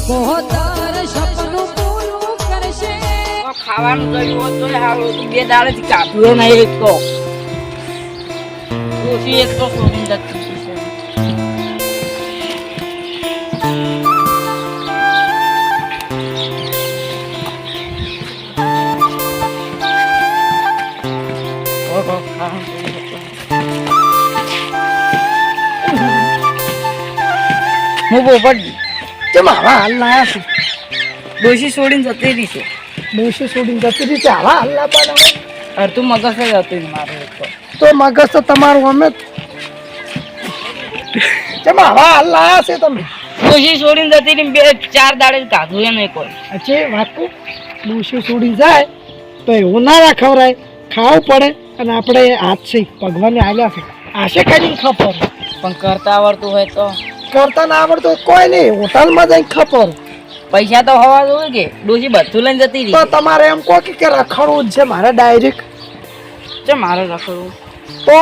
પોતાર સપનું પૂરું કરશે ખાવાનું ગયું હોત તો હારું બે દાડેથી કાપ્યું નહીં એક તો ડોશી એક તો છોડીને જતી રહી છે. ઓહો, ખાવાનું ગયું હતું. હું પોપટ કેમ આવા હાલ લાયા છે? ડોશી છોડીને જતી રહી છે. ડોશી છોડીને જતી રહી છે, આવા હાલ ના બનાવો. અડધું મગજ જ હતું મારું એક તો મગજ તો તમારું અમે કેમ આવા હાલ લાયા છે તમે? ડોશી છોડીને જતી રહી બે ચાર દાડે કાઢું એ નહીં કોઈ. અચ્છે વાત કહું, ડોશી છોડી જાય તો એવું ના ખવરાય, ખાવું પડે. અને આપણે હાથ છે ભગવાને આલ્યા છે, આશે કરીને ખપર પણ કરતા આવડતું હોય તો કરતા ના આવડતું હોય કોઈ નહીં, હોટલમાં જઈને ખપર. પૈસા તો હોવા જોઈએ કે ડોશી બધું લઈને જતી તો રહી. તમારે એમ કહો કે રખડવું જ છે મારે ડાયરેક્ટ. છે મારે રખડવું તો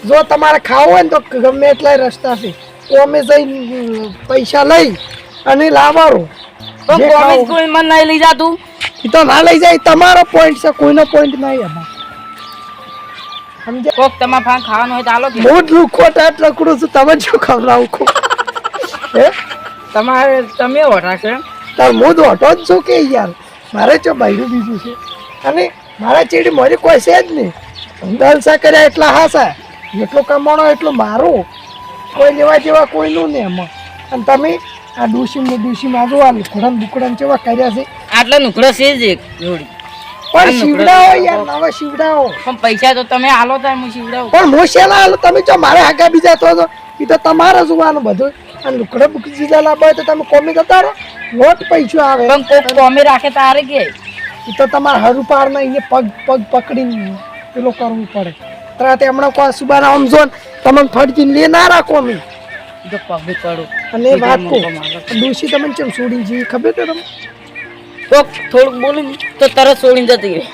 જો તમારે ખાવું હોય ને તો ગમે એટલા રસ્તા છે, તો અમે જઈને પૈસા લઈ અને લાવવાનું. તો જે કોમેજ ખાવું. કોઈ મન નહીં લઈ જાતું. એ તો ના લઈ જાય, તમારો પોઈન્ટ છે, કોઈનો પોઈન્ટ નહીં એમાં. સમજ્યા? કોક તમારે ફાન ખાવાનું હોય તો હાલો કે હું જ લુખો ટાઈપ લખડું છું, તમે શું ખવડાવું ખો? હે તમારે તમે ઓઢા છે તાર હું જ ઓટો જ છું કે યાર, મારે ચો બૈરું બીજું છે. અને મારા ચેડી મારી કોઈ છે જ નહીં. દલસા કર્યા એટલા હાસા, જેટલો કમાણો એટલું મારું, કોઈ લેવા જેવા કોઈનું નહીં એમાં. અને તમે આ ડૂસીમાં જો આ લુકડા બુકડા કેવા કર્યા છે. આટલા નુકડો છે જ એક જોડી. પણ શીવડાવો યાર, નવા શીવડાવો. પણ પૈસા તો તમે હાલો તાર હું શીવડાવું. પણ હું શેલા હાલો, તમે જો મારે આગા બીજા તો એ તો તમારે જોવાનું બધું. અને લુકડા બુકી બીજા લાવવા હોય તો તમે કોમી જતા રહો, લોટ પૈસા આવે. પણ કોક કોમે રાખે તારે કે એ તો તમારે હરું પાર ને અહીંયા પગ પકડીને પેલો કરવું પડે. તરત હમણાં કોઈ સુબાના આમ જો તમને ફટકીને લે ના રાખો અમે. તો પગ પડું. અને એ વાત કહું, ડોશી તમને કેમ છોડી જઈએ ખબર છે તમને? કોક થોડુંક બોલે ને તો તરત છોડીને જતી રહે.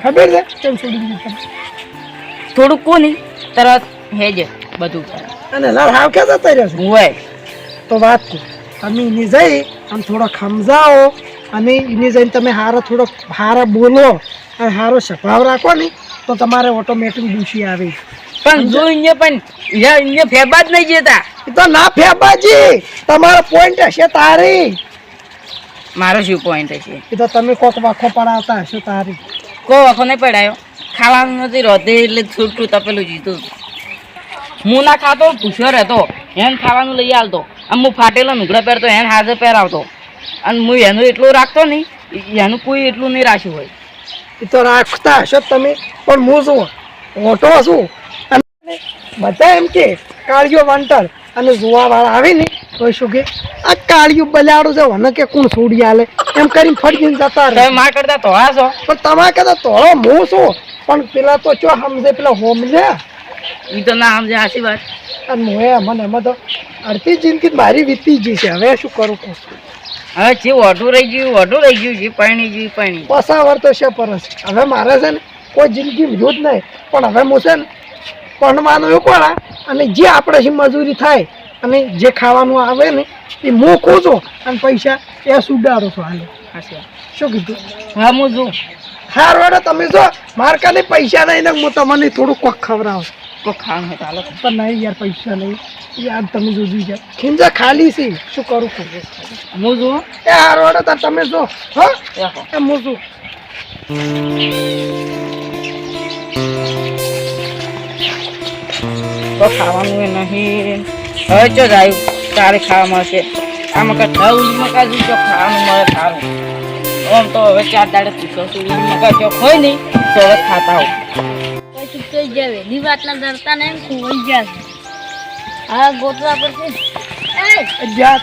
ખબર છે કેમ છોડી દીધી તમે? થોડુંક કોની તરત હેજ બધું અને લડ હાવ ક્યાં જતા રહ્યો છે? હોય. તો વાત કહું, તમે એને જઈ આમ થોડો સમજાવો અને એને જઈને તમે થોડો હારા બોલો અને સારો સ્વભાવ રાખો ને તો તમારે ઓટોમેટિક ડોશી આવે. પણ જો અહીંયા પણ અહીંયા ફેબા જ નહીં જતા. એ તો ના ફેબાજી, તમારો પોઈન્ટ હશે તારી. મારો શું પોઈન્ટ છે? એ તો તમે કોક વાખો પડાવતા હશો તારી. કોઈ વખો નહીં પડાયો. ખાવાનું નથી રોધે એટલે છૂટું તપેલું જીતું. હું ના ખાતો પૂછ્યો રહેતો એને ખાવાનું લઈ આવતો. આમ હું ફાટેલો નુકડા પહેરતો એને હાજર પહેરાવતો. અને હું એનું એટલું રાખતો નહીં, એનું કોઈ એટલું નહીં રાખ્યું હોય. એ તો રાખતા હશો તમે, પણ હું શું ઓટો છું. અને બધા એમ કે કાળિયો વાંટર અને જોવાવાળા આવે ને તો શું કે આ કાળિયું બલાડું છે મને કે કોણ છોડી આલે એમ કરીને ફટકીને જતા રહે. તમે માર કરતા ધોળા છો. પણ તમારે કદાચ તોળો હું છું, પણ પેલા તો ચો સમજે, પેલા હોમલ્યા. એ તો ના સમજે સાચી વાત. અને મને એમાં તો અડધી જિંદગી મારી વીતી ગઈ છે. હવે શું કરું કહું? હવે જે ઓઢું રહી ગયું જે પાણી ગયું પાણી. પસાવર તો છે પરસ. હવે મારે છે ને કોઈ જિંદગી વિરોધ નહીં, પણ હવે હું છે ને પરણવાનું એવું પડે. અને જે આપણે છે મજૂરી થાય અને જે ખાવાનું આવે ને એ મૂકું છું અને પૈસા એ સુધારો છો. હાલે શું કીધું? હા હું જોઉં. હાર વાળો તમે જો મારકાને પૈસા નહીં ને હું તમને થોડું કોક ખવડાવું. તો ખાવાનું ચાલો. પણ નહીં યાર, પૈસા નહીં યાર, તમે જોઈ જાય ખીંજા ખાલી છે. શું કરું છું? હું જોઉં. એ હાર વાળો તાર તમે જો. હા એ હું છું. તો ખાવાનું એ નહીં. હવે ચો જાય તારે ખાવા મળશે. આમાં કાંઈ થવું મકા જો ખાવાનું મળે સારું. આમ તો હવે 4 દાડે પૂછો છું મકા ચોક હોય નહીં તો હવે ખાતા હોઉં. પછી કઈ જાવે ની વાતના ડરતા ને ખોઈ જાય. હા ગોતવા પડશે. જા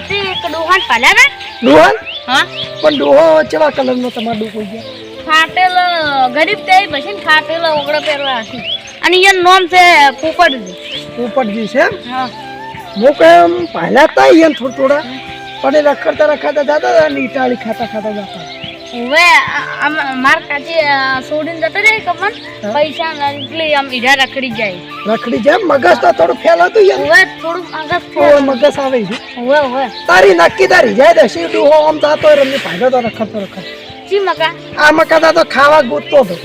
તે એક ડોહાન પાલ્યા ને. ડોહન? હા પણ ડોહો કેવા કલરનો તમારો ડોહો છે? ફાટેલ ગરીબ તે પછી ને ફાટેલ ઓગળો પહેરવા હશે. અને એનું નામ છે પોપટજી. પોપટજી છે એમ? હા હું કેમ પહેલા હતા અહીંયા થોડા પણ એ રખડતા જતા હતા અને ઇટાળી ખાતા જતા. હવે માર કાચી છોડીને જતો રે કમન પૈસા એટલે આમ ઈડા રખડી જાય રખડી જાય મગજ તો થોડું ફેલાતું યાર હવે થોડું આગળ તો મગજ આવે છે હવે તારી નક્કી તારી જાય દે સીધું હો આમ જાતો રમી ભાગો તો રખડતો ચી મકા આ મકાતા તો ખાવા ગોતતો હતો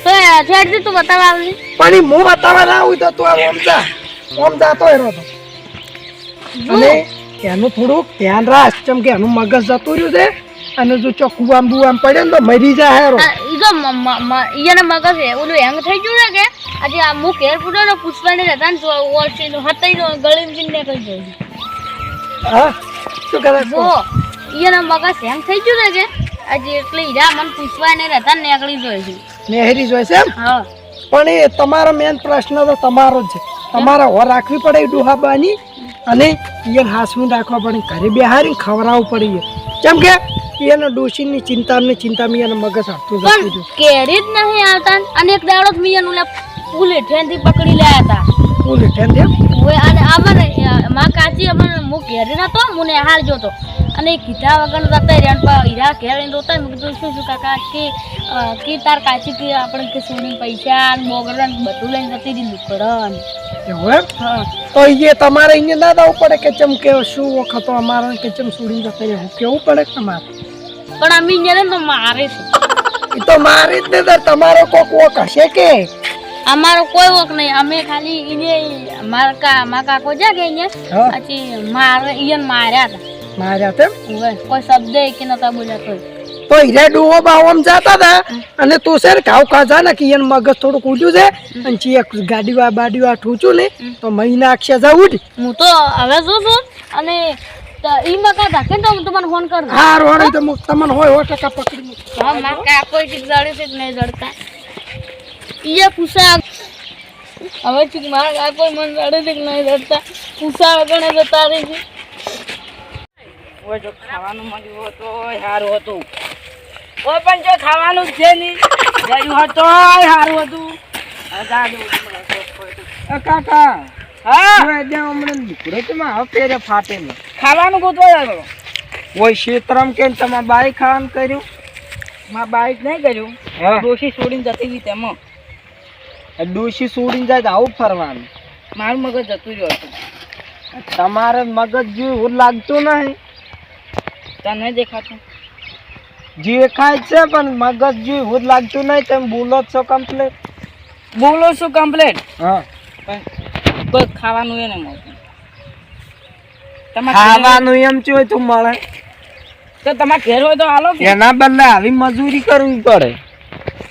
તો છેડથી તું બતાવા આવલી પણ ઈ હું બતાવવા ના હોય તો તું આમ જાતો રહ્યો તો અને એનું થોડુંક ધ્યાન રાખ કેમ કે એનું મગજ જતું રહ્યું છે અને જો ચોખ્ખું આમ આમ પડે ને તો મરી જાય હેરો ઈ જો ઈયાને મગજ છે ઓલું હેંગ થઈ ગયું ને કે આજે આ મુખ ઘેર પૂડો ને પુષ્પાને રહેતા ને ઓળચી હતાઈ નો ગળી ને કરી જાય હા શું કરે જો ઈયાને મગજ હેંગ થઈ ગયું ને કે આજે એટલે ઈરા મન પુષ્પાને રહેતા ને નીકળી જાય છે નેહરી જોઈ છે એમ હા પણ એ તમારો મેન પ્રશ્ન તો તમારો જ છે તમારે હો રાખવી પડે એ ડોહાબાની અને એને હાસવીને રાખવા પડે ઘરે બેહારી ખવડાવવું પડે કેમ કે એને ડોશીની ચિંતામાં એને મગજ આપતું જતું પણ કેરી જ નહીં આવતા અને એક દાડો જ મીયાનું લે પુલે ઠેનથી પકડી લાયા હતા બોલે ઠેન ઓય અને અમારે માં કાચી અમારે મુ ઘેરી નતો મુને હાલ જોતો અને કીધા વગર જતા રહ્યા પણ હીરા ઘેર લઈને જોતા મેં કીધું શું કાકા કે તાર કાચી કે આપણે કે સોની પૈસા ને મોગરા ને બધું લઈને જતી રહી લુકડન એવું એમ હા તો એ તમારે અહીંયા ના દાવું પડે કે ચમ કે શું વખતો અમારે કે ચમ છોડીને જતા રહેવું કેવું પડે તમારે પણ અમી ને તો મારે છે એ તો મારી જ ને તમારો કોક વોક હશે કે અમારો કોઈ વોક નહીં અમે ખાલી ઈને મારા કાકો જા કે અહીંયા પછી મારે ઈયન માર્યા હતા માર્યા તેમ ઓય કોઈ શબ્દ કે નતા બોલ્યા કોઈ તો હીરા ડોહો બાવમ જતા હતા અને તું છે ને ઘાવ ખાજા ને કે એને મગજ થોડું કૂજ્યું છે અને ચીક બાડીવા ઠૂચું ને તો મહિના અક્ષય જા ઉઠ હું તો હવે શું છું અને ઈ મકા રાખે તો હું તમને ફોન કરું હા રોડે તો તમને હોય 100% પકડી મૂક હા માં કાકો ઠીક જડે છે કે નહીં જડતા ઈએ પૂછા હવે ઠીક મારા કાકો મન જડે છે કે નહીં જડતા પૂછા વગણે જતા રહી છે ઓય જો ખાવાનું મળ્યું હતો સારું હતું ઓય પણ જો ખાવાનું જ છે નહીં ગયું હતો સારું હતું કાકા હા હમણાં દીકરો તો માં ફેરે ફાટે ને ખાવાનું ગોતવા જતો ઓય ક્ષેત્રમ કે તમારે બાઈક ખાવાનું કર્યું માં બાઈક નહીં કર્યું હા ડોશી છોડીને જતી હતી તેમાં ડોશી છોડીને જાય તો આવું ફરવાનું મારું મગજ જતું રહ્યું હતું તમારે મગજ જેવું લાગતું નહીં તને દેખાતું જે ખાય છે પણ મગજ જેવું લાગતું નહીં તમે બોલો છો કમ્પ્લીટ બોલો શું કમ્પ્લેટ હા પણ કોઈ ખાવાનું એ નહીં મળતું ખાવાનું એમ ચોય તું મળે તો તમારે ઘેર હોય તો હાલો કે એના બદલે આવી મજૂરી કરવી પડે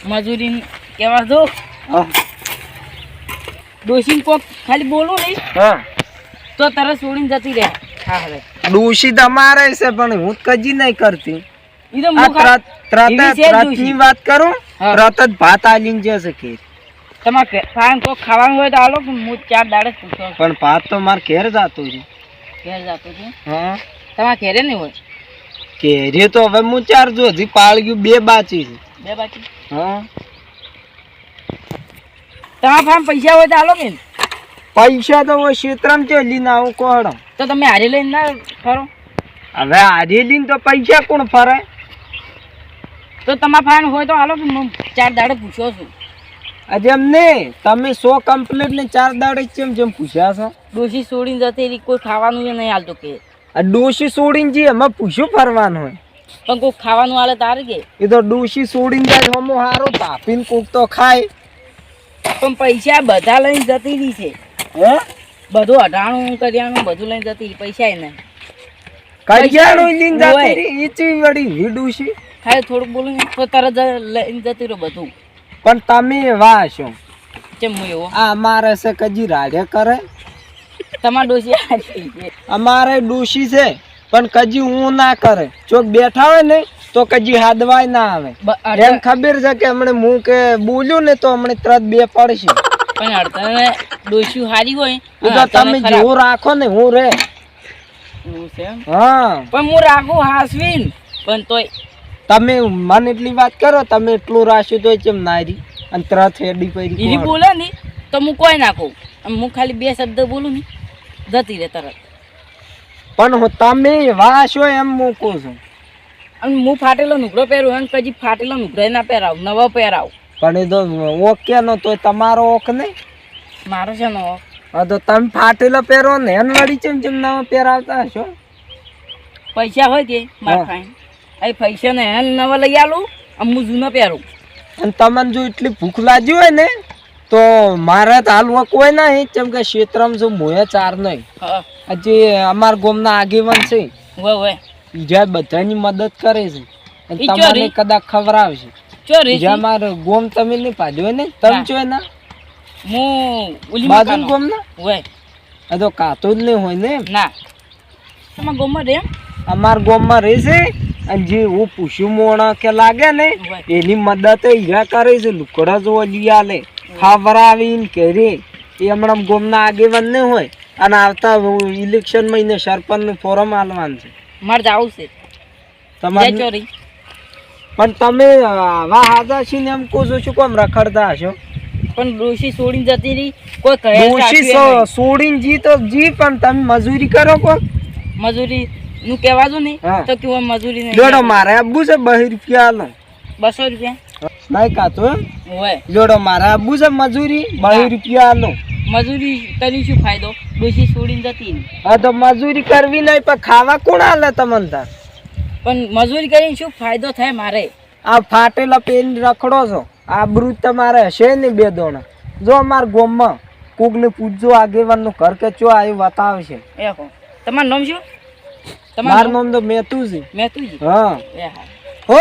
મજૂરી કેવા દો ડોશી કોક ખાલી બોલું નહીં હા તો તરત છોડીને જતી રહે હા હવે ડોશી તમારે છે પણ હું કજી નહીં કરતી ઈ તો આ મુખ એવી છે જ ની વાત કરું હા. તરત જ ભાત આલીને જશે કે તમારે ખાવાનું કોક ખાવાનું હોય તો હાલો કે હું 4 દાડે જ પૂછો પણ ભાત તો મારે ઘેર જાતો છે ઘેર જતો છું હા તમારે ઘેરે નહીં હોય ઘેરે તો હવે હું 4 જો હજી પાળ ગયું 2 બાચી છે બે બાકી હા તમારા ફાર્મ પૈસા હોય તો હાલો કે પૈસા તો હું ક્ષેત્રમાં ચાલી ના આવું કોણ તો તમે હારી લઈને ના ફરો હવે હારેલી તો પૈસા કોણ ફરે તો તમારા ફાર્મ હોય તો હાલો કે હું 4 દાડે પૂછ્યો છું આજે એમ ને તમે 100 કમ્પ્લીટ ને 4 દાડે જેમ પૂછ્યા છો ડોશી છોડીને જતી રહી કોઈ ખાવાનું એ નહીં હાલતું કે આ ડોશી છોડીને જે એમાં પૂછ્યું ફરવાનું હોય પણ કોઈ ખાવાનું હાલે તારે કે એ તો ડોશી છોડીને જાય હમો હારો તાપીને કોક તો ખાય પણ પૈસા બધા લઈને જતી રહી છે હે બધું અઢાણું કરિયાણું બધું લઈને જતી રહી પૈસા એ નહીં કરિયાણું લઈને હોય. જતી રહી ઈ ચી વળી વી ડોશી ખાલી થોડુંક બોલું ને તો તરત લઈને જતી રહો બધું પણ તમે વાહ છો કેમ હું એવો આ અમારે છે કજી રાડે કરે તમારા ડોશી હારી છે અમારે ડોશી છે પણ કજી હું ના કરે ચોક બેઠા હોય ને તો કજી હાદવાય ના આવે એમ ખબર છે કે હમણે હું કે બોલ્યું ને તો હમણે તરત 2 પડશે પણ અડતાને ડોશી હારી હોય એ તો તમે જેવું રાખો ને હું રે એવું છે એમ? હા પણ હું રાખું હાસવીન પણ તોય તમે મને એટલી વાત કરો તમે એટલું રાખ્યું તો કેમ નારી અને તરત હેડી પડી ઈરી બોલે ને તો હું કોઈ નાખું હું ખાલી 2 શબ્દ બોલું ને જતી રહે તરત પણ હું તમે વાસો એમ મૂકું છું અને હું ફાટેલો નુકડો પહેરું અને પછી ફાટેલો નુકડો ના પહેરાવ નવો પહેરાવ. પણ એ તો ઓકે નો તો તમારો ઓક નહીં. મારો છે નવો. હા તો તમે ફાટેલો પહેરો ને એન વળી ચેમ નવા પહેરાવતા હશો. પૈસા હોય કે મારા પાસે એ પૈસા ને એને નવા લઈ આલું અને હું જૂનો પહેરું. અને તમને જો એટલી ભૂખ લાગી હોય ને તો મારે તો હાલ વક હોય નહીં કેમ કે ક્ષેત્રમાં જો મોએ ચાર નહીં. હા હજી અમારા ગામના આગેવાન છે હોય બીજા બધાની મદદ કરે છે અને ઈ તમને ચોરી? કદાચ ખવડાવશે. ચોરી બીજા મારે ગોમ તમે નહીં પાડ્યો હોય ને તમે ના. છો ને હું ઓલી બાજુ મકાનો. ગોમ ના હોય આ તો કાતો જ નહીં હોય ને. ના તમારા ગામમાં રહે અમારા ગામમાં રહે છે અને જે હું પૂછ્યું મોણા કે લાગે ને હોય. એની મદદ હીરા કરે છે લુકડા જો લઈ આલે ખાવરાવીને ઘરે એ હમણાં ગામના આગેવાન ને હોય અને આવતા ઇલેક્શન મહિને સરપંચનું ફોરમ આલવાનું છે મારે જવું છે તમારે. જય ચોરી. પણ તમે આવા હાજા છીએ ને એમ કહો છો શું કેમ રખડતા હશો. પણ ડોશી છોડીને જતી રહી કોઈ કહે ડોશી છોડીને જી તો જી પણ તમે મજૂરી કરો કો. મજૂરી નું કહેવા દો ને હા. તો કેવું મજૂરી નહીં. જોડો મારે આબુ છે 2 રૂપિયા આલો 200 રૂપિયા નહીં કાતો એમ. હોય જોડો મારે આબુ છે મજૂરી 2 રૂપિયા આલો. મજૂરી કરી શું ફાયદો ડોશી છોડીને જતી રહી. હા તો મજૂરી કરવી નહીં પણ ખાવા કોણ આલે તમને તાર. પણ મજૂરી કરીને શું ફાયદો થાય મારે. આ ફાટેલા પેન રખડો છો આબરૂ તમારે હશે ને 2 દોણા. જો અમારા ગામમાં કોકને પૂછજો આગેવાનનું ઘર કે ચો આવ્યું બતાવશે. એ હો તમારું નામ શું. મારું નામ તો મેતું છે. મેતુજી. હા એ હા હો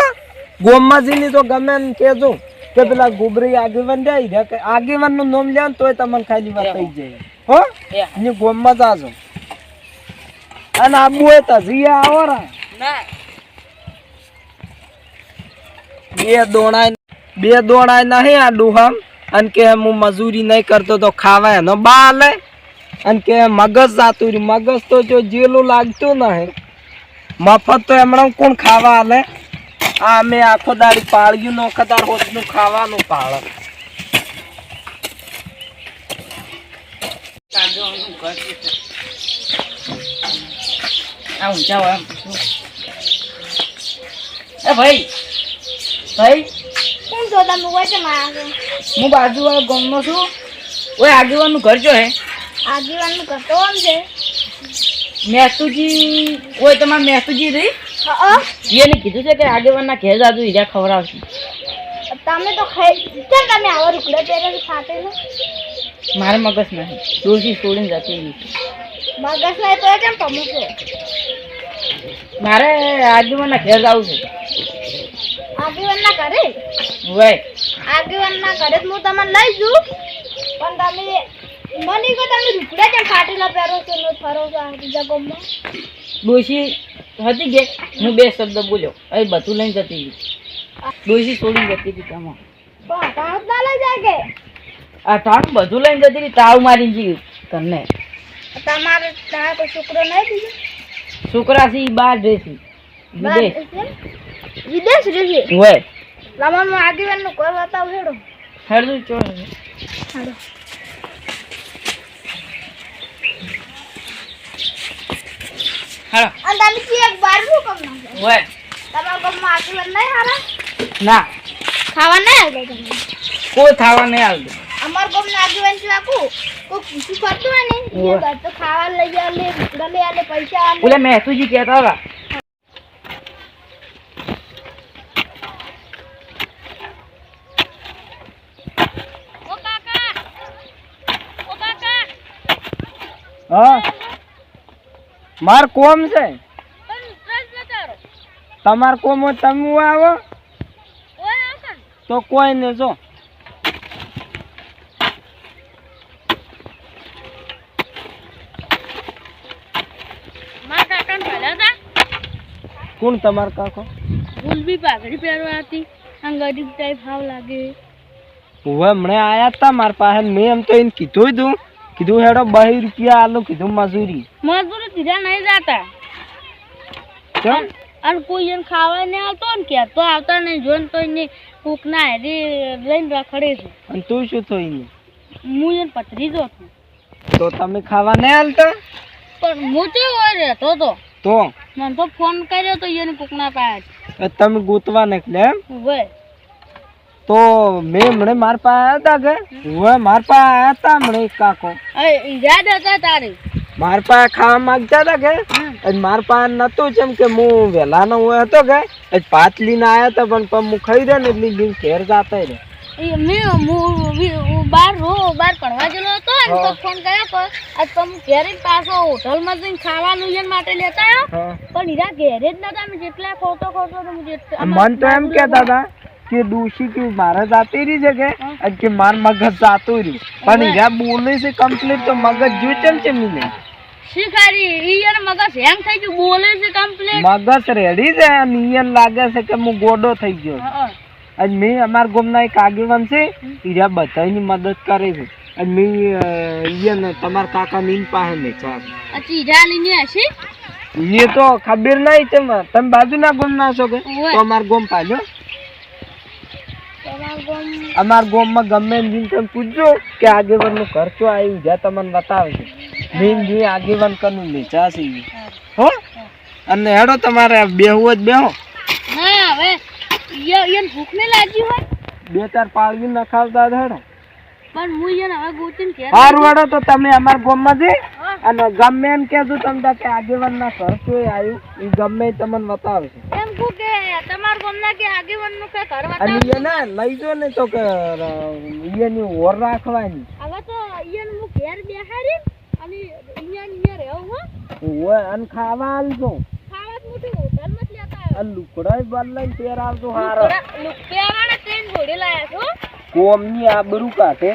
ગામમાં જઈને તો ગમે ને કહેજો કે પેલા ગોબરી આગેવાન જાય કે આગેવાનનું નામ લે ને તોય તમને ખાલી વાત થઈ જાય. હો એ હા. અહીંયા ગામમાં જાજો અને આબુ હોય તો જઈએ આવો રા. ના 2 દોણાય નહીં આ ડોહામ અને કે હું મજૂરી નહીં કરતો તો ખાવા એનો બા લે અને કે મગજ જાતું રહ્યું. મગજ તો જો જેલું લાગતું નહીં મફત તો એમણે કોણ ખાવા આલે. આ અમે આખો દાડી પાળ્યું નો કદાર હોતનું ખાવાનું પાળ. આ ઊંચા હોય એમ. એ ભાઈ ભાઈ કોણ છો તમે હોય છે મારા હું બાજુવાળા ગામનો છું. ઓય આગેવાનનું ઘર જો હે આગેવાનનું કરતો આમ છે. મેતુજી ઓય તમારે મેતુજી રહી હા એને કીધું છે કે આગેવાનના ઘેર જાજુ હીરા ખવડાવશે. તમે તો ખાઈ ચાલ તમે આવા રૂકડા પહેરે ફાટેલો મારે મગજ નહીં ડોશી છોડીને જતી રહી. મગજ નહીં તો કેમ પમુકો. મારે આગેવાનના ઘેર જવું છે. આગેવાનના ઘરે હોય આગેવાનના ઘરે જ હું તમને લઈ જઉં પણ તમે મને કહો તમે રૂકડા કેમ ફાટેલા પહેરો છો ને ફરો છો આ બીજા ગામમાં. ડોશી હતી કે હું 2 શબ્દ બોલ્યો એ બધું લઈને જતી રહી. ડોશી છોડીને જતી હતી તમે પણ હટાવત ના લઈ જાય કે આ ટાણ બધું લઈને જતી રહી. તાવ મારી ગઈ તમને તમારે ત્યાં કોઈ છોકરો નહીં બીજો છોકરા છે ઈ 12 રહેશે વિદેશ. વિદેશ રહેશે. હોય તમારું આગેવાનનું ઘર બતાવો હેડો. હેડું ચો હેડો હા અને તમે કે એક બારનું કામ ના હોય તમારા ગામમાં આગેવાન નહીં હારા ના ખાવા નહીં આવ્યો તમે. કોઈ ખાવા નહીં આવતું. અમાર ગામના આગેવાન છે આખું કોઈ પૂછું કરતું હોય ને એ ઘર તો ખાવા લઈ આલે રૂકડા લઈ આલે પૈસા આલે. ઓલે મેતુજી કહેતા હતા ઓ કાકા હા માર કોમ છે. પણ પ્રશ્ન તારો તમાર કોમ હોય તમે આવો ઓય આવતા તો કોઈ ને જો મારા કાકાને ભલા હતા કોણ તમાર કાકો. ગુલબી પાઘડી પહેરવા હતી આમ ગરીબ ટાઈપ ભાવ લાગે. હવે હમણે આયા તા માર પાસે મેં એમ તો એને કીધું હેડો 2 રૂપિયા આલો કીધું મજૂરી. મજદૂર સીધા નહીં જાતા કેમ અને કોઈ એને ખાવા ને આવતો ને કે તો આવતા નહીં જોઈને તો એને કૂક ના હેરી લઈને રખડે છે. અને તું શું થઈને હું એને પથરીજો છું તો તમે ખાવા નહીં હાલતા પણ હું તો હોય રહેતો તો તો મને તો ફોન કર્યો તો એને કોકના પાસે તમે ગોતવા નીકળે એમ વે તો મેં હમણાં માર પાસે આવ્યા હતા કે હવે માર પાસે આવ્યા હતા હમણાં એક કાકો યાદ હતા તારે માર પાસે ખાવા માંગતા હતા કે અને માર પાસે નતું જેમ કે હું વહેલાનો હોય હતો કે ભાત લઈને આવ્યા હતા પણ હું ખાઈ રહ્યો ને એટલી દિન ઘેર જાતા રહ્યા બાર ભણવા ગયેલો હતો ને તો ફોન કર્યો તો આજ તો હું ઘેરે જ પાછો હોટલમાં જઈને ખાવાનું એના માટે લેતા આવ્યો પણ હીરા ઘેરે જ નતા મેં જેટલા ખોટો મન તો એમ કહેતા હતા કે દોષી કે મારે જાતી રહી છે કે માર મગજ જાતું રહ્યું પણ હીરા બોલે છે કમ્પ્લીટ તો મગજ જોઈ છે મિલે શીખારી ઈયર મગજ હેંગ થઈ ગયું બોલે છે કમ્પ્લીટ મગજ રેડી છે અને ઈયર લાગે છે કે હું ગોડો થઈ ગયો અને મેં અમારા ગામના એક આગેવાન છે હીરા બધાની મદદ કરે છે અને મેં ઈયન તમારા કાકા ની પાસે ને ચાલ હીરા લઈને હશે એ તો ખબર નહીં તમે બાજુના ગામના છો કે તો અમારા ગામ પાજો અમારા ગામમાં ગમે એમ તમે પૂછજો કે આગેવાન નું ઘર શું આવ્યું જ્યાં તમને બતાવે છે મેં જે આગેવાન કરનું નીચા છે હો અને હેડો તમારે બેહવું જ બેહો ના હવે યન ભૂખ ને લાગી હોય બે ચાર પાળવી નખાવતા હેડો પણ હું યન હવે ગોતીને ઘેર હારું હેડો તો તમે અમારા ગામમાં જઈ અને ગમે એમ કહેજો તમને કે આગેવાન ના ઘર શું આવ્યું એ ગમે તમને બતાવે છે એમ કહું કે તમારા ગામના કે આગેવાન નું કે ઘર અને એને લઈ જો ને તો કે એની ઓર રાખવાની હવે તો યન હું ઘેર બેહારી અને અહીંયા રહેવું હોય અને ખાવા આલજો ખાવા મોટી હોટલમાં જ લેતા અને લુકડાય બદલાઈને પહેરાવજો હારો પેરાને ટ્રેન ઘોડે લાયા છો કોમની આબરૂ કાઢે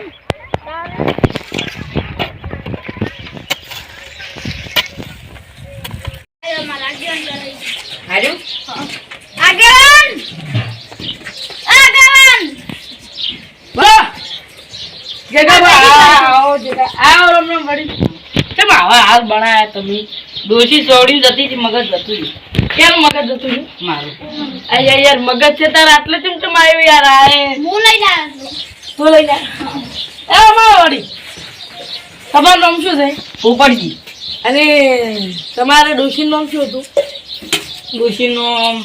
હાલ બનાયા તમે ડોશી સોડીને જતી હતી મગજ જતું કેમ મગજ જતું મારું અయ్యా યાર મગજ છે તાર આટલે ચમચમ આવ્યું યાર આ હું લઈને આવ્યો તું લઈ જા એ મારી તમારું નામ શું છે પોપટજી અને તમારે ડોશીનું નામ શું હતું ડોશીનું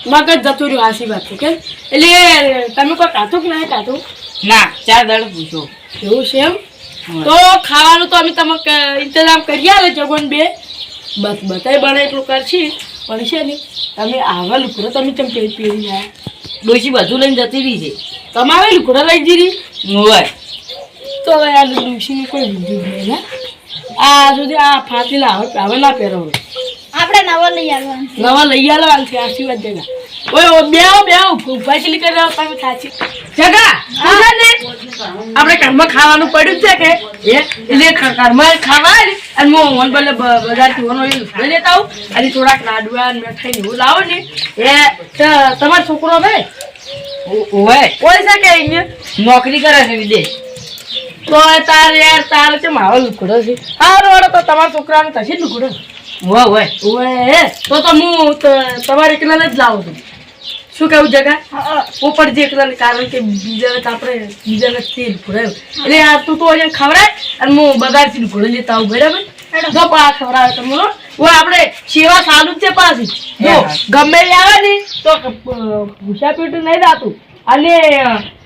મગજ જતું રહ્યું હાસી વાત છે કેમ એટલે તમે કોઈ કાઢું કે ના કાઢું ના 4 દાડ પૂછો એવું છે એમ તો ખાવાનું તો અમે તમે ઇંતજામ કરી આલે જગન બે બસ બધાય બને એટલું કરશી પણ છે ને તમે આવા લુકડો તમે કેમ પહેરી જાય ડોશી બધું લઈને જતી રહી છે તમારે લુકડો લઈ જઈ હોય તો હવે આ ડોશીની કોઈ વિધિ નહીં ને આ સુધી આ ફાટેલા હવે ના પહેરો આપણે નવા લઈ આવવાનું નવા લઈ આવવાનું છે આશીર્વાદ જગા ઓય બેહો ઉભા ચલી કરી રહ્યો તમે સાચી જગા આપણે ઘરમાં ખાવાનું પડ્યું છે કે એટલે ઘરમાં ખાવા ને અને હું બોલે બજારથી ઓનો લેતા આવું અને થોડાક લાડવા મીઠાઈ એવું લાવો ને એ તમારો છોકરો ભાઈ હોય કોઈ છે કે અહીંયા નોકરી કરે છે વિદેશ તો તારે છે મારો લુકડો છે હારો તો તમારા છોકરાને થશે લુકડો હોય તો હું તમારે એકલાને જ લાવું છું શું કહ્યું જગા ઉપર જે એકલાને કારણ કે બીજાને આપણે બીજાને તેલ ભરાયું એટલે આ તું તો અહીંયા ખવડાય અને હું બગાડથી ઘોડે લેતા આવું બરાબર જો પા ખવડાવે તમે આપણે સેવા ચાલુ જ છે પાછી જો ગમે એ આવે ને તો ભૂસા પેટું નહીં જાતું અને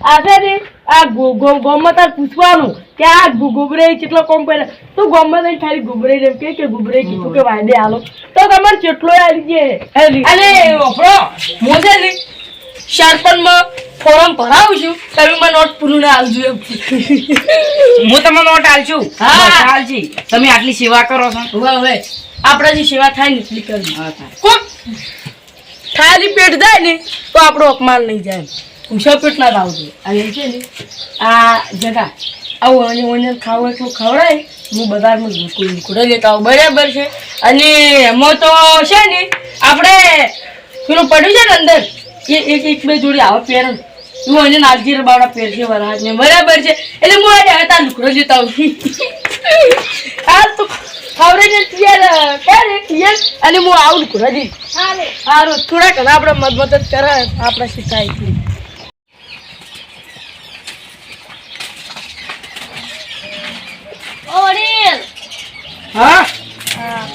આ છે ને આ ગોમાં તાર પૂછવાનું કે આ ગોબરે કેટલો કોમ કરે તો ગોમાં નહીં ખાલી ગોબરે જેમ કે ગોબરે કીધું કે વાયદે આલો તો તમારે કેટલો આવી જાય અને ઓફરો મોજે ને શારપનમાં ફોરમ ભરાવું છું તમે મને નોટ પૂરું આલજો એમ હું તમને નોટ આલશું હા આલજી તમે આટલી સેવા કરો છો હવે આપણે જે સેવા થાય ને એટલી કરવી કોક ખાલી પેટ જાય ને તો આપણો અપમાન નહીં જાય પૂછા પેટ ના લાવજો અને છે ને આ જગા આવું અને ખાવું એટલું ખવડાય હું બજારમાં ઘોડે લેતા આવું બરાબર છે અને એમાં તો છે ને આપણે પેલું પડ્યું છે ને અંદર એક બે જોડી આવા પહેર હું એને નાગજીર બાવડા પહેરશે વરાજ ને બરાબર છે એટલે હું આજે હવે તાર લુકડો લેતા આવું હાલ તો ખવડાઈને તૈયાર અને હું આવું લુકડો જઈશ સારું થોડા ઘણા આપણે મદદ કરે આપણે શીખાય ઓડીલ હા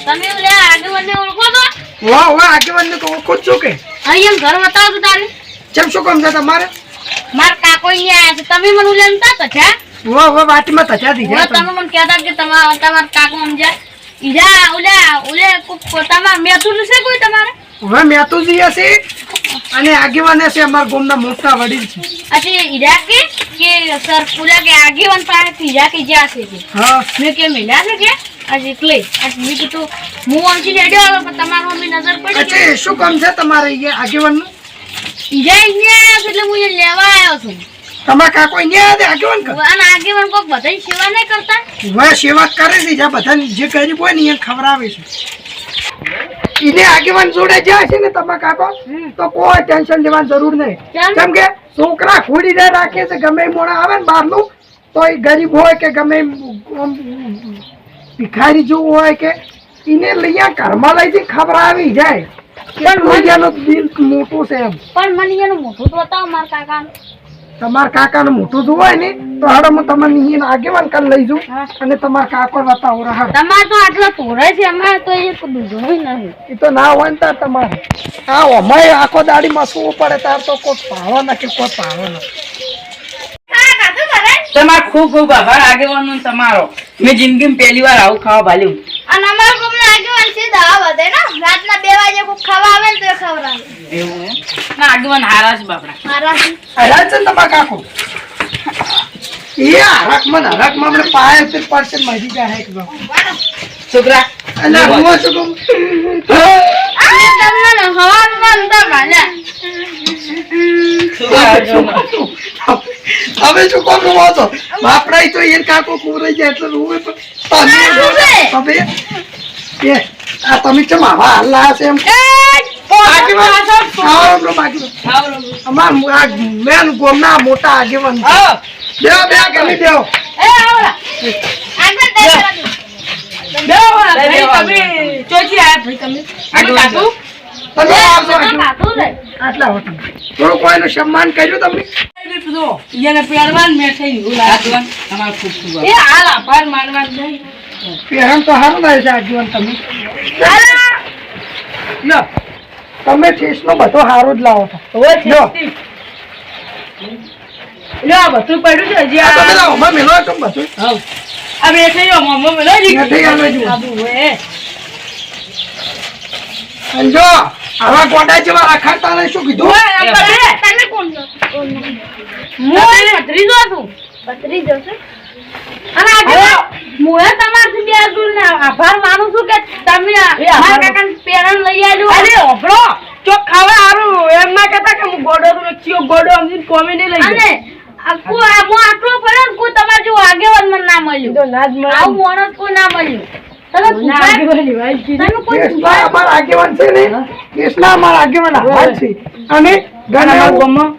તમે લે આગેવાનને ઓળખો તો વાહ વાહ આગેવાન ને તો ઓળખો જ છો કે અહીંયા ઘર બતાવો તો તારે કેમ શું કામ છે તમારે માર કાકો અહીંયા આયા છે તમે મને ઉલેનતા તો છે વાહ વાહ વાતમાં તચા દીધા તમે મને કહેતા કે તમાર કાકો સમજ્યા ઈજા ઓલે તમાર મેતુલ છે કોઈ તમારે હવે મેતુજી હશે અને આગેવાન હશે અમારા ગામના મોટા વડીલ છે અચ્છા ઈજા કે સર પુલા કે આગેવાન પાસે ઈજા કે જ્યાં છે કે હા મેં કે મિલ્યા છે કે આજે એટલે મેં કીધું હું આમથી રેડ્યો આવે પણ તમારો મમ્મી નજર પડી અચ્છા શું કામ છે તમારે અહીંયા આગેવાન નું ઈજા અહીંયા આવ્યો એટલે હું અહીંયા લેવા આવ્યો છું તમારા કાકો અહીંયા આવ્યા આગેવાન કર અને આગેવાન કોક બધાની સેવા નહીં કરતા હવે સેવા કરે છે જ્યાં બધાને જે ગરીબ હોય ને એ ખવડાવે છે એને આગેવાન જોડે જાય છે ને તમારા કાકો તો કોઈ ટેન્શન લેવાની જરૂર નહીં કેમ? કેમ કે છોકરા ખોડીને રાખે છે ગમે એ મોણા આવે ને બહારનું તો એ ગરીબ હોય કે ગમે એમ ભિખારી જેવું હોય કે એને લઈ ઘરમાં લઈ જઈ ખવડાવી જાય પણ મજાનું દિલ મોટું છે એમ પણ મને એનું મોઢું તો બતાવો મારા કાકાનું તમારા કાકાનું મોટું જો હોય ને તો હાડો હું તમને એને આગેવાન કરી લઈ જાઉં અને તમારા કાકો બતાવો રહા તમારે તો આટલો તોરે છે અમારે તો એક દૂધો નહીં એ તો ના હોય ને તાર તમારે હા અમારે આખો દાડીમાં શું પડે તાર તો કોઈ પાવા ના કે કોઈ પાવા ના તમારો ખૂબ ખૂબ આભાર આગેવાનો તમારો મેં જિંદગીમાં પહેલી વાર આવું ખાવા ભાલ્યું અને અમારા ગામના આગેવાન છે દવા વધે ને રાતના 2 વાગે કોક ખાવા આવે ને તો ખવડાવે એવું એમ ના આગેવાન હારા છે બાપડા મારા હરાજ છે ને તમારા કાકો એ હરકમાં આપણે પાયે તે પડશે મરી જાય એક બાપ છોકરા અને હું શું કહું અને તમને હવારમાં અંદર ભાલ્યા હવે શું કોમ રમો છો બાપડા તો એ કાકો કુરાઈ જાય એટલે રૂવે તમે એ આ તમે ચમ આવા હાલા છે એમ અમાર મેન ગોમના મોટા આગેવાન દેવો બે ગમી દેવો એ આવલા આગળ દે તમે ચોથી આયા ભાઈ તમે આગેવાન તમે આવજો કાકુ રે આટલા હોતા થોડું કોઈનું સન્માન કર્યું તમે એને પહેરવાન મેં થઈ ગયું આગેવાન તમારો ખૂબ ખૂબ એ હાલ આભાર માનવા નહીં પહેરણ તો સારું લાગે છે આગેવાન તમે લો તમે ઠેસનો બધો સારો જ લાવો છો લો લ્યો બધું પડ્યું છે હજી આ તમે આ લાવો માં મેલો છો બધું હવ આ બે થઈ ગયો મમ્મો મેલો જી બેઠી આલો જો. આબુ હે અને જો આવા ગોડા જેવા રખાડતા ને શું કીધું તમે કોણ છો હું ભત્રીજો છું ભત્રીજો છે અને હું તમારથી બે દૂર ને આભાર માનું છું કે તમે મારા કાકાને પેરણ લઈ આવજો અરે ઓફરો ચોક ખાવા હારું એમ ના કહેતા કે હું ગોડો તો ચિયો ગોડો અમને કોમી નહીં લઈ અને હું આટલો પડ્યો ને કોઈ તમારે જેવું આગેવાન મને ના મળ્યું આવું માણસ કોઈ ના મળ્યું તમે કોઈ કેસના અમારા આગેવાન છે ને કેસના અમારા આગેવાન આભાર છે અને અમારા ગામમાં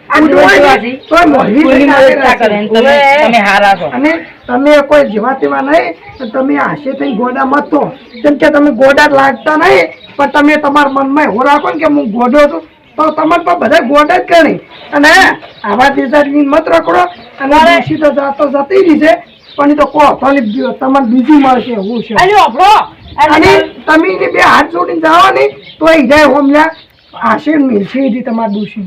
તોય મોહી પૂરી થઈને મદદ આગળ કરે છે. તમે હારા છો અને તમે કોઈ જેવા તેવા નહીં તો તમે આશે થઈ ગોડા મત તો કેમ કે તમે ગોડા લાગતા નહીં પણ તમે તમારા મનમાં એવું રાખો ને કે હું ગોડો છું તો તમારે પર બધા ગોડા જ ગણી અને આવા દેશાની મત રખડો અને દેશી તો જાતો જતી રહી છે પણ એ તો કહો તો તમારે બીજું મળશે એવું છે અરે ઓફરો અને તમે એને બે હાથ જોડીને જાઓ ને તો એ જાય હોમલા આશીર મિલશે એથી તમારે દોષી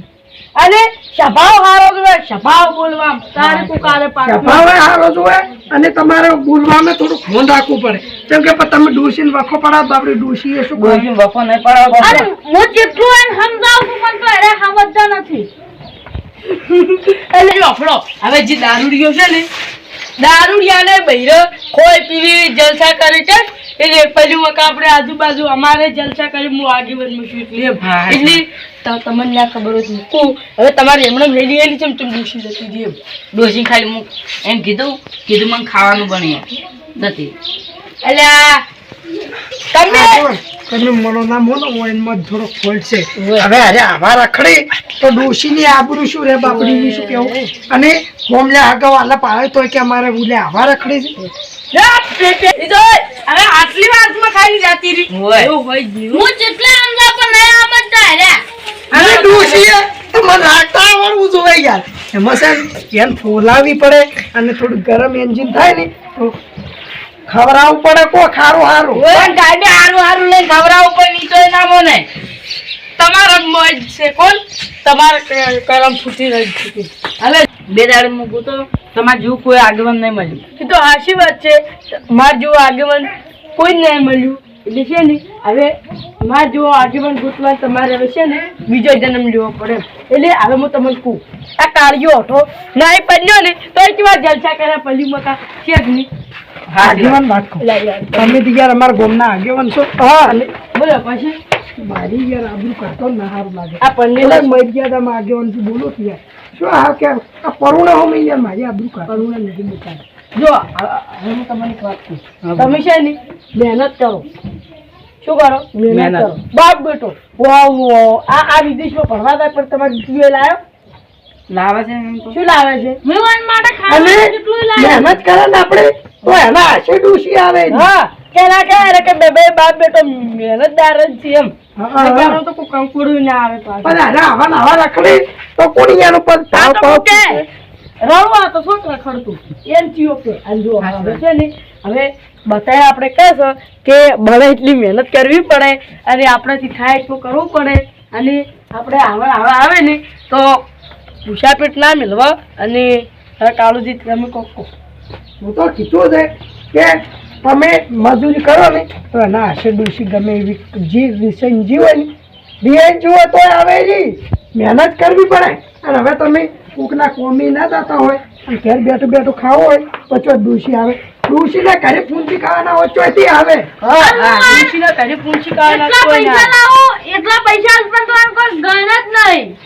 અને સ્વભાવ હારો જોઈએ સ્વભાવ બોલવા તારે તું કાલે સ્વભાવ સારો જોવે અને તમારે બોલવામાં થોડું ધ્યાન રાખવું પડે કેમ કે પછી તમે ડોશીને વખો પડાવ તો આપણે ડોશી એ શું કરે? બોલશું બફો નહીં પડાવો અને હું જેટલું એને સમજાવું છું પણ તો એને સમજતા નથી એટલે ઓફરો હવે જે દારૂડિયો છે ને દારૂડિયાને બૈરો ખોઈ પીવી જલસા કરે છે એટલે પેલું વખત આપણે આજુબાજુ અમારે જલસા કરી હું આગેવાનમાં છું એટલે તમને ના ખબર હતી હવે તમારે એમણે લઈ લેલી છે તમે ડોસી જતી હતી એમ ડોસી ખાલી હું એમ કીધું મને ખાવાનું બની નથી એટલે તમે મનો ના મોનો હોય એમાં થોડો ફોલ્ટ છે હવે અરે આવા રખડે તો ડોશીની આબરૂ શું રે બાપડીની શું કેવું અને હોમલે આગળ વાલા પાડે તો કે અમારે બોલે આવા રખડે છે હવે આટલી વાતમાં ખાલી જાતી રહી એવું હોય જ નહીં. હું જેટલા સમજાવ પણ નહીં સમજતા રહ્યા અને ડોશી તો મને રાખતા આવડવું જોઈએ યાર એમાં છે એને ફોલાવી પડે અને થોડું ગરમ એન્જિન થાય ને તો ખવડાવવું પડે કો ખારું હારું પણ ટાઈમે હારું હારું લઈને ખવડાવવું પણ નીચોય ના મને. તમારા મોજ છે કોણ તમારે કરમ ફૂટી રહી છે. હવે બે દાડે મૂકું તો તમારે જેવું કોઈ આગેવાન નહીં મળ્યું. એ તો હાચી વાત છે. મારે જેવું આગેવાન કોઈ જ નહીં મળ્યું. એટલે છે ને હવે મારે જેવો આગેવાન ગોતવા તમારે હવે છે ને બીજો જન્મ લેવો પડે. એટલે હવે હું તમને કહું આ કાળિયો હતો ના પડ્યો ને તો એ કેવા જલસા કરે પલ્લી મકા છે જ નહીં. આગેવાન વાત કહો તમે તો યાર અમારા ગામના આગેવાન છો હા બોલો પછી મારી યાર આબરૂ કરતો ના સારું લાગે આ પલ્લી એટલે મર્યાદામાં આગેવાન થી બોલો છો યાર શું આ કે આ પરુણા હો યાર મારી આબરૂ કરતો કરુણા નથી બતાવે. જો હવે હું તમને એક વાત કહું તમે છે ને મહેનત કરો. શું કરો મહેનત કરો બાપ બેટો વાવ આ વિદેશમાં ભણવા જાય પણ તમારે જુએ લાવ્યો લાવે છે શું લાવે છે મેવાન માટે અને ખાવાનું કેટલું લાગે મહેનત કરે ને આપણે તો એના હાશે ડૂસી આવે જ. હા કેના કે કે બે બાપ બેટો મહેનતદાર જ છે એમ હા, આગળ તો કોઈ કંકુડું ના આવે પાછું. પણ આને આવા ને આવા રખડી તો કોની એનું પર આ તો ભાવ કે પૂછે? રળવા તો શું રખડતું એમ થયું કે અને જો હવે છે ને હવે બતાય આપણે કહેશો કે બને એટલી મહેનત કરવી પડે અને આપણાથી થાય એટલું કરવું પડે અને આપણે આવે ને તો પૂછાપેટ ના મિલવા અને હવે કાળુજી તમે કહો હું તો કીધું છે કે તમે મજૂરી કરો ને તો એના હાશે ડૂસી ગમે એવી જે વિષય જીવે ને બિહાઈ જુઓ તો આવે રી મહેનત કરવી પડે અને હવે તમે કોકના કોમી ના જતા હોય અને ઘેર બેઠું બેઠું ખાવું હોય તો ચો ડૂસી આવે ડૂસીને ઘરે પૂંછી ખાવાના હોય ચોથી આવે પૂછીને ઘરે પૂછી એટલા પૈસા લાવો એટલા પૈસા પણ તો આમ કોઈ ગણ જ નહીં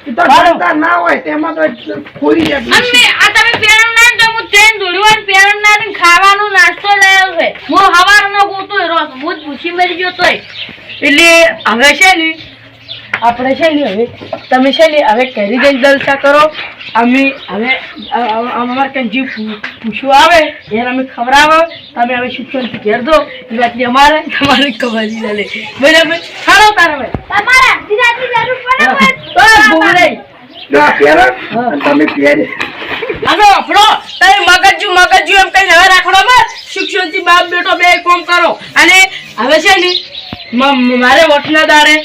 એ તો ગણતા ના હોય તેમાં તો ખોરી જાય અમને આ તમે પેરણ ના તો હું ટ્રેન દોડ્યું પેરણ ના ને ખાવાનો નાસ્તો લાવ્યો છે હું હવારનો ગોતો રોસ હું જ પૂછી મરી ગયો તોય એટલે હવે છે ને આપણે છે ને હવે તમે છે ને હવે ઘરે જઈને જલસા કરો અમે હવે અમારે કંઈ જે પૂછવું આવે એને અમે ખવડાવો તમે હવે શિક્ષણથી ઘેર દો એ વાતની અમારે તમારે ખબર ચાલે બરાબર ખાડો તારા ભાઈ તમારે આખી રાતની જરૂર પડે જો આ પહેરો અને તમે પહેરી હવે અફડો તમે મગજુ એમ કઈ હવે રાખડો બસ શિક્ષણથી બાપ બેટો બે કોમ કરો અને હવે છે ને મારે વટના દાડે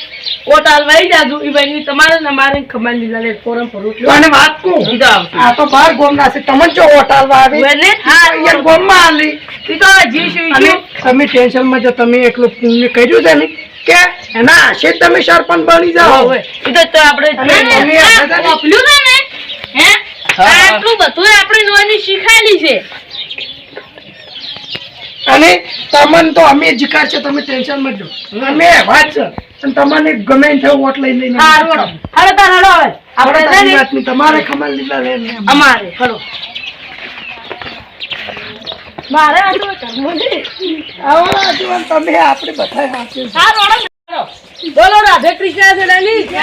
ઓટ હાલવાઈ જાજુ એ ભાઈ તમારે ને મારે ખબર લીધા લે ફોરમ ભરું તો આને વાત કહું આ તો બાર ગોમના છે તમે જો હોટાલવા આવી અહીંયા ગોમમાં આલી એ તો જી શું અને તમે ટેન્શનમાં જો તમે એકલું પુણ્ય કર્યું છે ને કે એના આશે તમે સરપંચ બની જાઓ હવે એ તો આપણે અને તમે આ બધાને ઓપલ્યું છે ને હે આટલું બધું આપણે નોની શીખાડી છે અને તમને તો અમે જીકાર છે તમે ટેન્શનમાં જો અમે વાત છે અને તમને ગમે તે વોટ લઈ લઈને હારો હારો તાર હારો હવે આપણે આપણે છે ને વાતની તમારે ખબર લીધા લે અમારે હારો મારે આ તો કરવું છે આવા તમે આપણે બધા હાથે હારો બોલો રાધે કૃષ્ણ છે